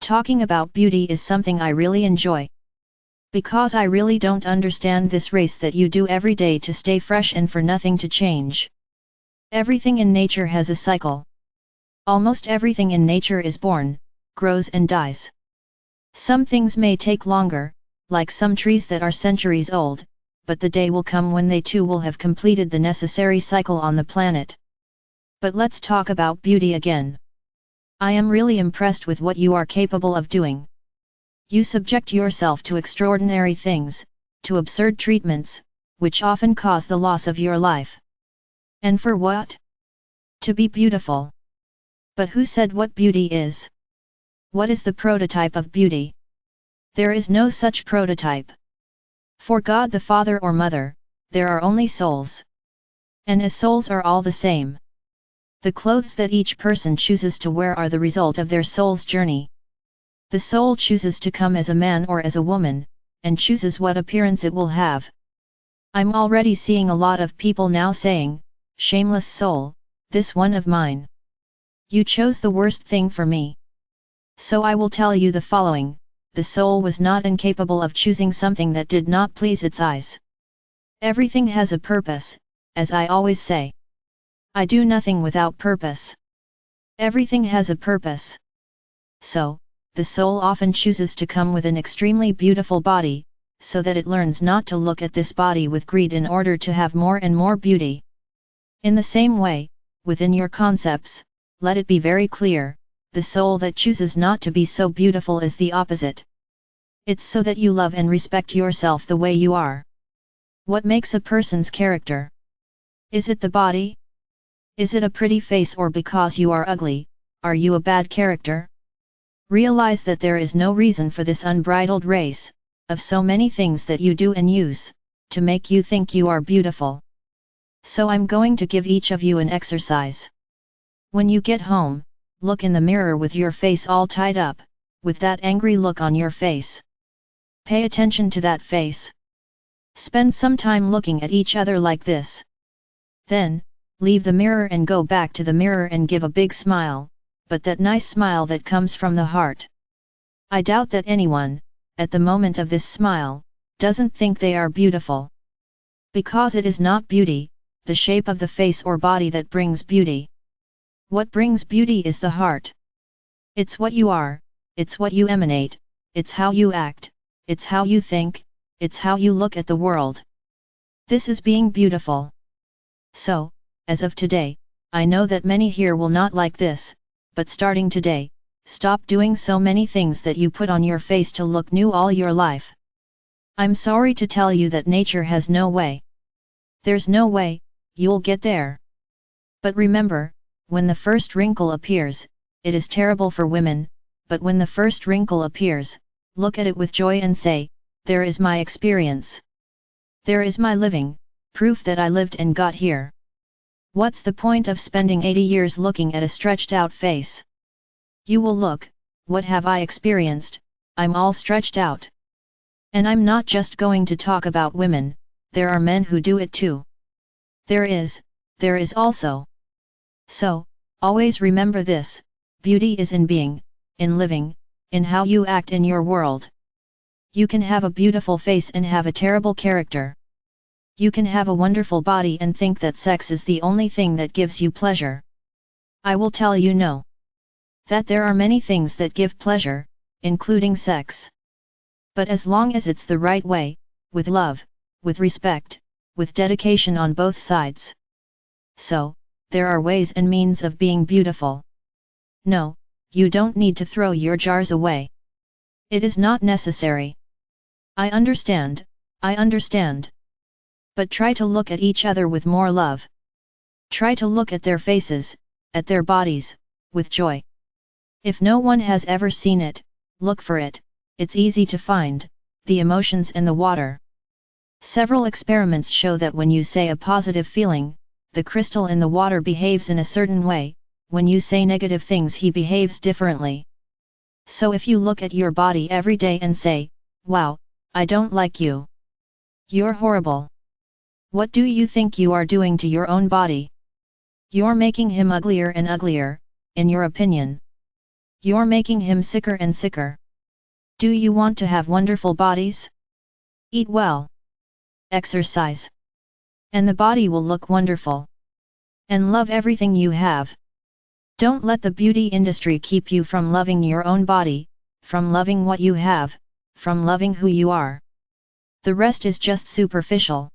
talking about beauty is something I really enjoy. Because I really don't understand this race that you do every day to stay fresh and for nothing to change. Everything in nature has a cycle. Almost everything in nature is born, grows and dies. Some things may take longer, like some trees that are centuries old, but the day will come when they too will have completed the necessary cycle on the planet. But let's talk about beauty again. I am really impressed with what you are capable of doing. You subject yourself to extraordinary things, to absurd treatments, which often cause the loss of your life. And for what? To be beautiful. But who said what beauty is? What is the prototype of beauty? There is no such prototype. For God the Father or Mother, there are only souls. And as souls are all the same. The clothes that each person chooses to wear are the result of their soul's journey. The soul chooses to come as a man or as a woman, and chooses what appearance it will have. I'm already seeing a lot of people now saying, "Shameless soul, this one of mine. You chose the worst thing for me." So I will tell you the following: the soul was not incapable of choosing something that did not please its eyes. Everything has a purpose, as I always say. I do nothing without purpose. Everything has a purpose. So, the soul often chooses to come with an extremely beautiful body, so that it learns not to look at this body with greed in order to have more and more beauty. In the same way, within your concepts, let it be very clear, the soul that chooses not to be so beautiful is the opposite. It's so that you love and respect yourself the way you are. What makes a person's character? Is it the body? Is it a pretty face, or because you are ugly, are you a bad character? Realize that there is no reason for this unbridled race, of so many things that you do and use, to make you think you are beautiful. So I'm going to give each of you an exercise. When you get home, look in the mirror with your face all tied up, with that angry look on your face. Pay attention to that face. Spend some time looking at each other like this. Then, leave the mirror and go back to the mirror and give a big smile, but that nice smile that comes from the heart. I doubt that anyone, at the moment of this smile, doesn't think they are beautiful. Because it is not beauty, the shape of the face or body that brings beauty. What brings beauty is the heart. It's what you are, it's what you emanate, it's how you act, it's how you think, it's how you look at the world. This is being beautiful. So, as of today, I know that many here will not like this, but starting today, stop doing so many things that you put on your face to look new all your life. I'm sorry to tell you that nature has no way. There's no way, you'll get there. But remember, when the first wrinkle appears, it is terrible for women, but when the first wrinkle appears, look at it with joy and say, "There is my experience. There is my living, proof that I lived and got here." What's the point of spending 80 years looking at a stretched out face? You will look, what have I experienced? I'm all stretched out. And I'm not just going to talk about women, there are men who do it too. There is also. So, always remember this, beauty is in being, in living, in how you act in your world. You can have a beautiful face and have a terrible character. You can have a wonderful body and think that sex is the only thing that gives you pleasure. I will tell you no. That there are many things that give pleasure, including sex. But as long as it's the right way, with love, with respect, with dedication on both sides. So, there are ways and means of being beautiful. No, you don't need to throw your jars away. It is not necessary. I understand. But try to look at each other with more love. Try to look at their faces, at their bodies, with joy. If no one has ever seen it, look for it, it's easy to find, the emotions and the water. Several experiments show that when you say a positive feeling, the crystal in the water behaves in a certain way, when you say negative things he behaves differently. So if you look at your body every day and say, "Wow, I don't like you. You're horrible." What do you think you are doing to your own body? You're making him uglier and uglier, in your opinion. You're making him sicker and sicker. Do you want to have wonderful bodies? Eat well. Exercise. And the body will look wonderful. And love everything you have. Don't let the beauty industry keep you from loving your own body, from loving what you have, from loving who you are. The rest is just superficial.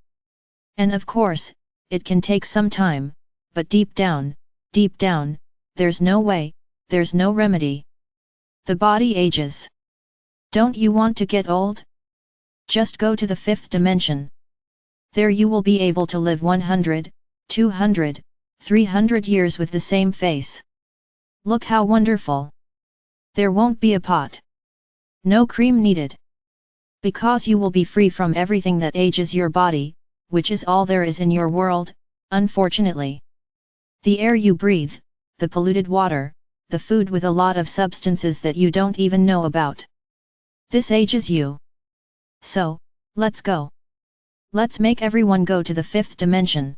And of course, it can take some time, but deep down, there's no way, there's no remedy. The body ages. Don't you want to get old? Just go to the fifth dimension. There you will be able to live 100, 200, 300 years with the same face. Look how wonderful. There won't be a pot. No cream needed. Because you will be free from everything that ages your body, which is all there is in your world, unfortunately. The air you breathe, the polluted water, the food with a lot of substances that you don't even know about. This ages you. So, let's go. Let's make everyone go to the fifth dimension.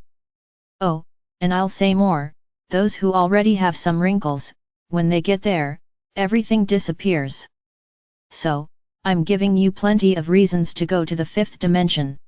Oh, and I'll say more, those who already have some wrinkles, when they get there, everything disappears. So, I'm giving you plenty of reasons to go to the fifth dimension.